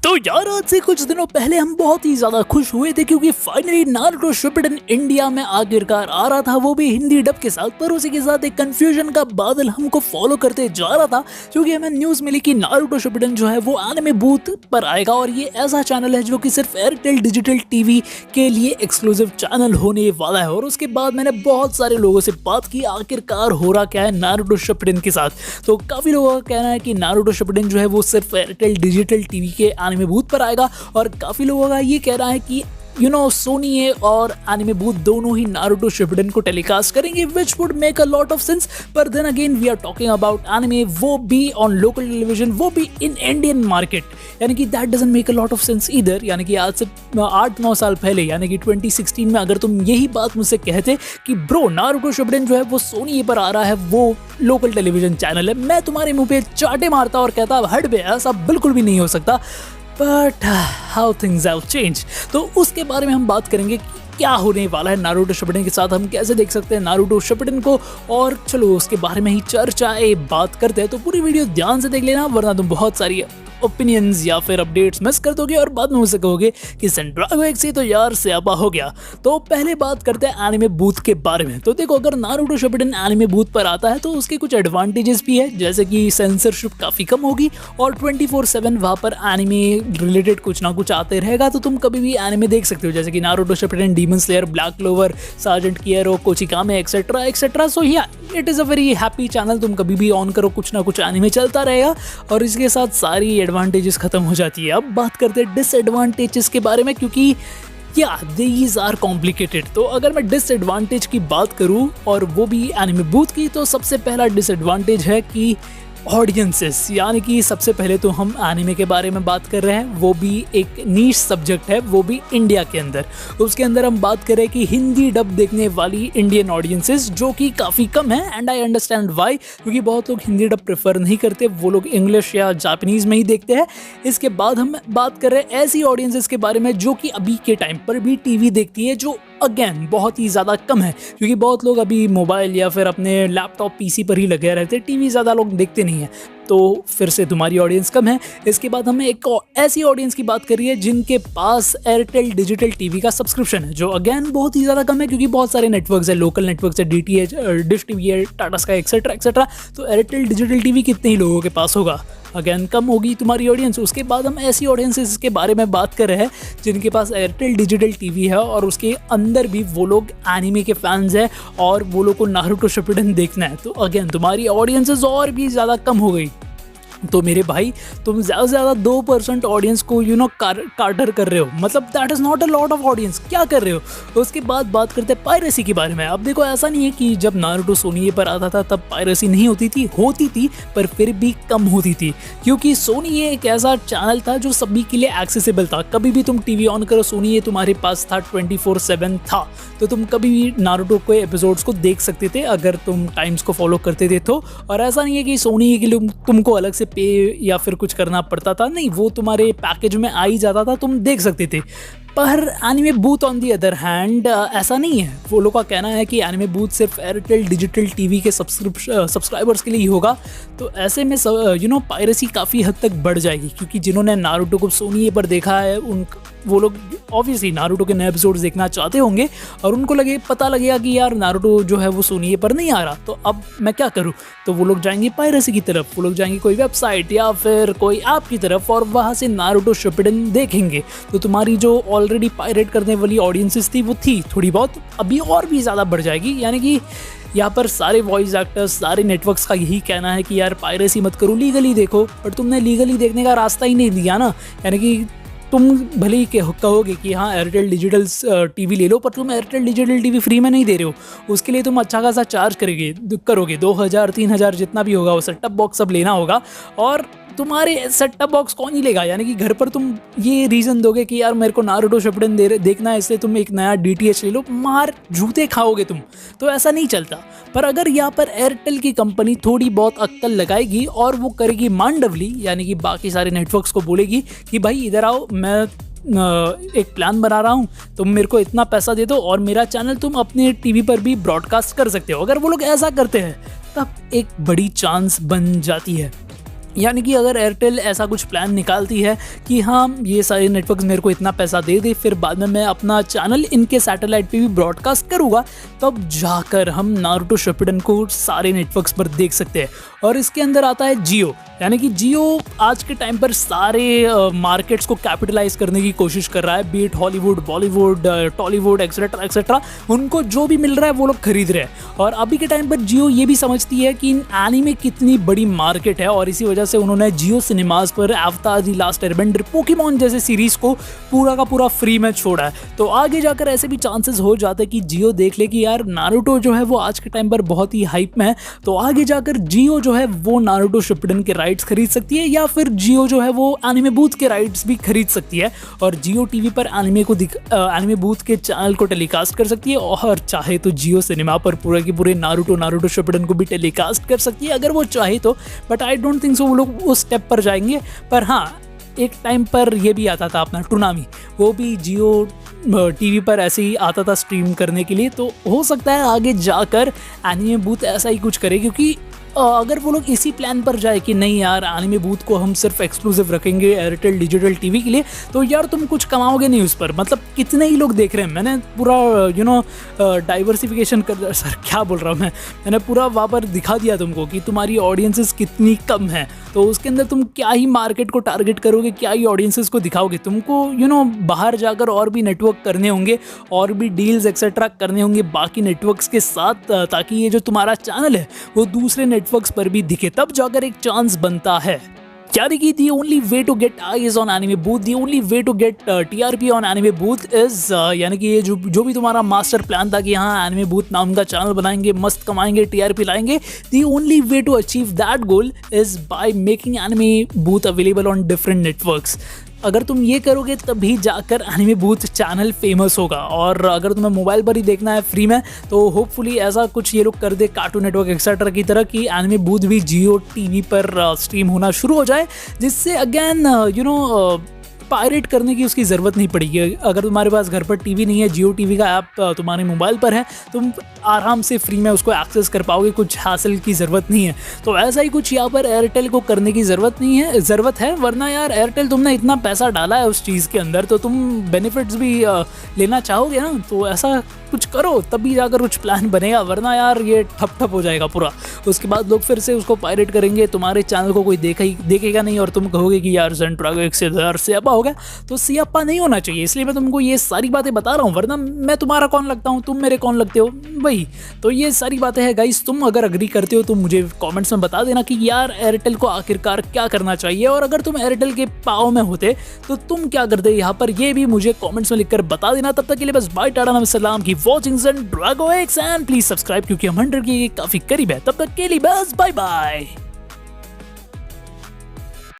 तो यार आज से कुछ दिनों पहले हम बहुत ही ज्यादा खुश हुए थे क्योंकि फाइनली नारुतो शिपुडेन इंडिया में आखिरकार आ रहा था, वो भी हिंदी डब के साथ। पर उसी के साथ एक कंफ्यूजन का बादल हमको फॉलो करते जा रहा था क्योंकि हमें न्यूज मिली कि नारुतो शिपुडेन जो है वो एनिमे बूथ पर आएगा और ये ऐसा चैनल है जो कि सिर्फ एयरटेल डिजिटल टीवी के लिए एक्सक्लूसिव चैनल होने वाला है। और उसके बाद मैंने बहुत सारे लोगों से बात की आखिरकार हो रहा क्या है नारुतो शिपुडेन के साथ। तो काफी लोगों का कहना है कि नारुतो शिपुडेन जो है वो सिर्फ एयरटेल डिजिटल टीवी के एनिमे बूथ पर आएगा और काफी लोगों का ये कहना है कि सोनी और एनिमे बूथ दोनों ही नारुतो शिपुडेन को टेलीकास्ट करेंगे, which would make a lot of sense. पर then again we are talking about anime, वो भी ऑन लोकल टेलीविजन, वो भी इन इंडियन मार्केट, यानी कि that doesn't make a lot of sense either. यानी कि आज से 8-9 साल पहले यानी कि 2016 में अगर तुम यही बात मुझसे कहते कि ब्रो नारुतो शिपुडेन जो है वो सोनी पर आ रहा है, वो लोकल टेलीविजन चैनल है, मैं तुम्हारे मुंह पे चाटे मारता और कहता हट बे, ऐसा बिल्कुल भी नहीं हो सकता। But how things have change, तो उसके बारे में हम बात करेंगे कि क्या होने वाला है नारुतो शिपुडेन के साथ, हम कैसे देख सकते हैं नारुतो शिपुडेन को। और चलो उसके बारे में ही चर्चाएं बात करते हैं, तो पूरी वीडियो ध्यान से देख लेना वरना तुम बहुत सारी ओपिनियंस या फिर अपडेट्स मिस कर दोगे और बाद में मुझसे कहोगे कि सेंड्रागो एक से तो यार स्यापा हो गया। तो पहले बात करते हैं एनिमे बूथ के बारे में। तो देखो अगर नारुतो शिपुडेन एनिमे बूथ पर आता है तो उसके कुछ एडवांटेजेस भी है, जैसे कि सेंसरशिप काफ़ी कम होगी और 24/7 वहाँ पर एनिमे रिलेटेड कुछ ना कुछ आते रहेगा, तो तुम कभी भी एनिमे देख सकते हो, जैसे कि Naruto Shippuden, Demon Slayer, Black Clover, Sergeant Keroro, Kochikame etcetera etcetera. So yeah it is a very happy channel, तुम कभी भी ऑन करो कुछ ना कुछ एनिमे चलता रहेगा और इसके साथ सारी एडवांटेजेस खत्म हो जाती है। अब बात करते हैं डिसएडवांटेजेस के बारे में, क्योंकि या दीज आर कॉम्प्लिकेटेड। तो अगर मैं डिसएडवांटेज की बात करूं और वो भी एनिमे बूथ की, तो सबसे पहला डिसएडवांटेज है कि ऑडियंसेस, यानी कि सबसे पहले तो हम एनिमे के बारे में बात कर रहे हैं, वो भी एक नीश सब्जेक्ट है, वो भी इंडिया के अंदर। उसके अंदर हम बात करें कि हिंदी डब देखने वाली इंडियन ऑडियंसेस जो कि काफ़ी कम है, एंड आई अंडरस्टैंड वाई, क्योंकि बहुत लोग हिंदी डब प्रेफर नहीं करते, वो लोग इंग्लिश या जापानीज़ में ही देखते हैं। इसके बाद हम बात कर रहे हैं ऐसी ऑडियंसेस के बारे में जो कि अभी के टाइम पर भी टीवी देखती है, जो अगेन बहुत ही ज़्यादा कम है, क्योंकि बहुत लोग अभी मोबाइल या फिर अपने लैपटॉप पीसी पर ही लगे रहते हैं, टीवी ज़्यादा लोग देखते नहीं है, तो फिर से तुम्हारी ऑडियंस कम है। इसके बाद हमें एक ऐसी ऑडियंस की बात करी है जिनके पास एयरटेल डिजिटल टीवी का सब्सक्रिप्शन है, जो अगेन बहुत ही ज़्यादा कम है, क्योंकि बहुत सारे नेटवर्क्स है, लोकल नेटवर्क्स है, डीटीएच, डिश टीवी है, टाटा स्काई एक्सेट्रा एक्सेट्रा। तो एयरटेल डिजिटल टीवी कितने ही लोगों के पास होगा, अगेन कम होगी तुम्हारी ऑडियंस। उसके बाद हम ऐसी ऑडियंसेस के बारे में बात कर रहे हैं जिनके पास एयरटेल डिजिटल टीवी है और उसके अंदर भी वो लोग एनिमे के फैंस हैं और वो लोग को नारुतो शिपुडेन देखना है, तो अगेन तुम्हारी ऑडियंसेस और भी ज़्यादा कम हो गई। तो मेरे भाई तुम ज़्यादा से ज़्यादा 2% ऑडियंस को कार्टर कर रहे हो, मतलब that is not a lot of audience, क्या कर रहे हो। उसके बाद बात करते हैं पायरेसी के बारे में। अब देखो ऐसा नहीं है कि जब नारुतो सोनी पर आता था तब पायरेसी नहीं होती थी, पर फिर भी कम होती थी, क्योंकि सोनी एक ऐसा चैनल था जो सभी के लिए एक्सेसिबल था। कभी भी तुम टीवी ऑन करो, सोनी तुम्हारे पास था, 24/7 था, तो तुम कभी भी नारुतो के एपिसोड्स को देख सकते थे अगर तुम टाइम्स को फॉलो करते थे तो। और ऐसा नहीं है कि सोनी के लिए तुमको अलग से पे या फिर कुछ करना पड़ता था, नहीं, वो तुम्हारे पैकेज में आ ही जाता था, तुम देख सकते थे। पर anime booth on the other hand ऐसा नहीं है, वो लोग का कहना है कि एनिमे बूथ सिर्फ एयरटेल डिजिटल टीवी के सब्सक्राइबर्स के लिए ही होगा। तो ऐसे में पायरेसी काफ़ी हद तक बढ़ जाएगी, क्योंकि जिन्होंने नारुतो को सोनी पर देखा है वो लोग ऑब्वियसली नारुतो के नए एपिसोड्स देखना चाहते होंगे और उनको पता लगेगा कि यार नारुतो जो है वो सोनी पर नहीं आ रहा, तो अब मैं क्या करूँ। तो वो लोग जाएंगे पायरेसी की तरफ, वो लोग जाएंगे कोई वेबसाइट या फिर कोई ऐप की तरफ और वहाँ से नारुतो शिपुडेन देखेंगे। तो तुम्हारी जो ऑलरेडी पायरेट करने वाली ऑडियंसेस थी वो थी थोड़ी बहुत, अभी और भी ज़्यादा बढ़ जाएगी। यानी कि यहाँ पर सारे वॉइस एक्टर्स, सारे नेटवर्क्स का यही कहना है कि यार पायरेसी मत करो, लीगली देखो, पर तुमने लीगली देखने का रास्ता ही नहीं दिया ना। यानी कि तुम भले ही कहोगे कि हाँ एयरटेल डिजिटल टीवी ले लो, पर तुम एयरटेल डिजिटल टीवी फ्री में नहीं दे रहे हो, उसके लिए तुम अच्छा खासा चार्ज करोगे 2,000-3,000 जितना भी होगा, वो सेटअप बॉक्स सब लेना होगा। और तुम्हारे सेटअप बॉक्स कौन ही लेगा, यानी कि घर पर तुम ये रीज़न दोगे कि यार मेरे को नारुतो शिपुडेन देखना है, इसलिए तुम एक नया डीटीएच ले लो, मार जूते खाओगे तुम, तो ऐसा नहीं चलता। पर अगर यहाँ पर एयरटेल की कंपनी थोड़ी बहुत अक्कल लगाएगी और वो करेगी मांडवली, यानी कि बाकी सारे नेटवर्क्स को बोलेगी कि भाई इधर आओ, मैं एक प्लान बना रहा हूँ, तुम मेरे को इतना पैसा दे दो और मेरा चैनल तुम अपने टीवी पर भी ब्रॉडकास्ट कर सकते हो। अगर वो लोग ऐसा करते हैं तब एक बड़ी चांस बन जाती है यानी कि अगर एयरटेल ऐसा कुछ प्लान निकालती है कि हाँ ये सारे नेटवर्क्स मेरे को इतना पैसा दे दे, फिर बाद में मैं अपना चैनल इनके सैटेलाइट पे भी ब्रॉडकास्ट करूँगा, तब जाकर हम नारुतो शिपुडेन को सारे नेटवर्क्स पर देख सकते हैं। और इसके अंदर आता है जियो, यानी कि जियो आज के टाइम पर सारे मार्केट्स को कैपिटलाइज करने की कोशिश कर रहा है, beat Hollywood, Bollywood, Tollywood etcetera etcetera, उनको जो भी मिल रहा है वो लोग खरीद रहे हैं। और अभी के टाइम पर जियो ये भी समझती है कि एनीमे कितनी बड़ी मार्केट है, और इसी वजह से उन्होंने जियो सिनेमाज पर अवतार द लास्ट एयरबेंडर, पोकेमॉन जैसे सीरीज को पूरा का पूरा फ्री में छोड़ा है। तो आगे जाकर ऐसे भी चांसेस हो जाते हैं कि जियो देख ले कि यार नारुतो जो है वो आज के टाइम पर बहुत ही हाइप में है, तो आगे जाकर जियो जो है वो नारुतो शिपुडेन के राइट्स खरीद सकती है, या फिर जियो जो है वो एनिमे बूथ के राइट्स भी खरीद सकती है और जियो टीवी पर एनिमे बूथ के चैनल को टेलीकास्ट कर सकती है, और चाहे तो जियो सिनेमा पर पूरे के पूरे नारुतो शिपुडेन को भी टेलीकास्ट कर सकती है अगर वो चाहे तो। But I don't think so वो लोग उस स्टेप पर जाएंगे। पर हाँ, एक टाइम पर ये भी आता था अपना टूनामी, वो भी जियो टीवी पर ऐसे ही आता था स्ट्रीम करने के लिए। तो हो सकता है आगे जाकर एनिमे बूथ ऐसा ही कुछ करे, क्योंकि अगर वो लोग इसी प्लान पर जाए कि नहीं यार एनिमे बूथ को हम सिर्फ एक्सक्लूसिव रखेंगे एयरटेल डिजिटल टीवी के लिए, तो यार तुम कुछ कमाओगे नहीं उस पर। मतलब कितने ही लोग देख रहे हैं, मैंने पूरा डाइवर्सिफिकेशन कर, सर क्या बोल रहा हूँ मैंने पूरा वहाँ पर दिखा दिया तुमको कि तुम्हारी ऑडियंसेस कितनी कम है, तो उसके अंदर तुम क्या ही मार्केट को टारगेट करोगे, क्या ही ऑडियंसेस को दिखाओगे। तुमको बाहर जाकर और भी नेटवर्क करने होंगे, और भी डील्स एक्सेट्रा करने होंगे बाकी नेटवर्क्स के साथ, ताकि ये जो तुम्हारा चैनल है वो दूसरे नेटवर्क्स पर भी दिखे, तब जाकर एक चांस बनता है। यानी कि the only way to get eyes on anime booth, the only way to get TRP on anime booth is यानी कि ये जो भी तुम्हारा मास्टर प्लान था कि हाँ एनिमे बूथ नाम का चैनल बनाएंगे, मस्त कमाएंगे, TRP लाएंगे, the only way to achieve that goal is by making anime booth available on different networks। अगर तुम ये करोगे तभी जाकर एनिमे बूथ चैनल फेमस होगा। और अगर तुम्हें मोबाइल पर ही देखना है फ्री में, तो होपफुली ऐसा कुछ ये लोग कर दे कार्टून नेटवर्क एक्सेट्रा की तरह कि एनिमे बूथ भी जियो टीवी पर स्ट्रीम होना शुरू हो जाए, जिससे अगेन पायरेट करने की उसकी ज़रूरत नहीं पड़ेगी। अगर तुम्हारे पास घर पर टीवी नहीं है, जियो टीवी का ऐप तुम्हारे मोबाइल पर है, तुम आराम से फ्री में उसको एक्सेस कर पाओगे, कुछ हासिल की ज़रूरत नहीं है। तो ऐसा ही कुछ यहाँ पर एयरटेल को करने की ज़रूरत है। वरना यार एयरटेल तुमने इतना पैसा डाला है उस चीज़ के अंदर, तो तुम बेनिफिट्स भी लेना चाहोगे ना, तो ऐसा कुछ करो तभी जाकर कुछ प्लान बनेगा। वरना यार ये ठप हो जाएगा पूरा, उसके बाद लोग फिर से उसको पायरेट करेंगे, तुम्हारे चैनल को कोई देखेगा नहीं, और तुम कहोगे कि यार ज़ेनड्रैगो एक से सियापा हो गया। तो सियापा नहीं होना चाहिए, इसलिए मैं तुमको ये सारी बातें बता रहा हूँ। वरना मैं तुम्हारा कौन लगता हूँ, तुम मेरे कौन लगते हो भाई। तो ये सारी बातें हैं गाइस, तुम अगर अग्री करते हो तो मुझे कमेंट्स में बता देना कि यार एयरटेल को आखिरकार क्या करना चाहिए, और अगर तुम एयरटेल के पाँव में होते तो तुम क्या करते यहाँ पर, ये भी मुझे कमेंट्स में लिखकर बता देना। तब तक के लिए बस bye, tata, namaste, keep watching Zendrago X, and please subscribe, क्योंकि हम 100 के काफी करीब है। तब तक के लिए बस बाय बाय।